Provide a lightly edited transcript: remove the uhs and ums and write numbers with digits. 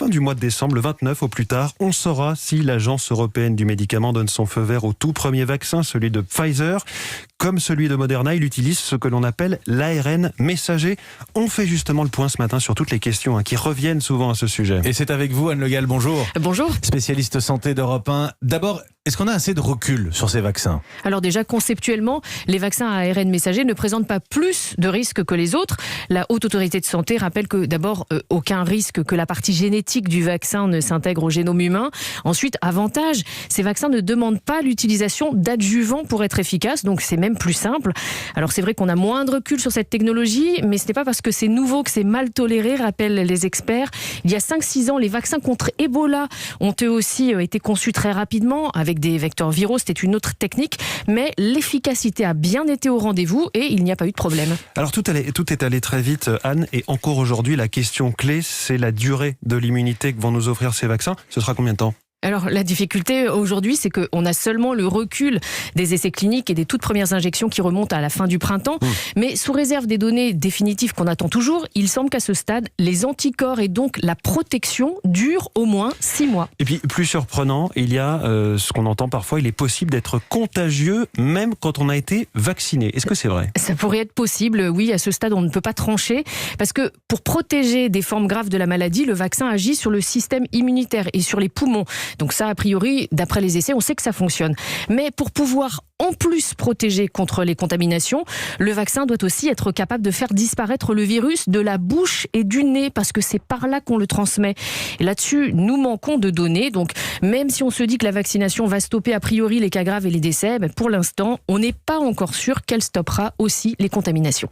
fin du mois de décembre, le 29 au plus tard, on saura si l'Agence européenne du médicament donne son feu vert au tout premier vaccin, celui de Pfizer. Comme celui de Moderna, il utilise ce que l'on appelle l'ARN messager. On fait justement le point ce matin sur toutes les questions qui reviennent souvent à ce sujet. Et c'est avec vous, Anne Le Gall, bonjour. Bonjour. Spécialiste santé d'Europe 1. D'abord, est-ce qu'on a assez de recul sur ces vaccins ? Alors déjà, conceptuellement, les vaccins à ARN messager ne présentent pas plus de risques que les autres. La Haute Autorité de Santé rappelle que d'abord, aucun risque que la partie génétique du vaccin ne s'intègre au génome humain. Ensuite, avantage, ces vaccins ne demandent pas l'utilisation d'adjuvants pour être efficaces, donc c'est même plus simple. Alors c'est vrai qu'on a moins de recul sur cette technologie, mais ce n'est pas parce que c'est nouveau que c'est mal toléré, rappellent les experts. Il y a 5-6 ans, les vaccins contre Ebola ont eux aussi été conçus très rapidement, avec des vecteurs viraux, c'était une autre technique, mais l'efficacité a bien été au rendez-vous et il n'y a pas eu de problème. Alors tout est allé très vite, Anne, et encore aujourd'hui, la question clé, c'est la durée de l'immunité que vont nous offrir ces vaccins. Ce sera combien de temps ? Alors la difficulté aujourd'hui, c'est qu'on a seulement le recul des essais cliniques et des toutes premières injections qui remontent à la fin du printemps. Mais sous réserve des données définitives qu'on attend toujours, il semble qu'à ce stade, les anticorps et donc la protection durent au moins 6 mois. Et puis plus surprenant, il y a ce qu'on entend parfois, il est possible d'être contagieux même quand on a été vacciné. Est-ce que c'est vrai ? Ça pourrait être possible, oui, à ce stade on ne peut pas trancher, parce que pour protéger des formes graves de la maladie, le vaccin agit sur le système immunitaire et sur les poumons. Donc ça, a priori, d'après les essais, on sait que ça fonctionne. Mais pour pouvoir en plus protéger contre les contaminations, le vaccin doit aussi être capable de faire disparaître le virus de la bouche et du nez, parce que c'est par là qu'on le transmet. Et là-dessus, nous manquons de données. Donc même si on se dit que la vaccination va stopper a priori les cas graves et les décès, pour l'instant, on n'est pas encore sûr qu'elle stoppera aussi les contaminations.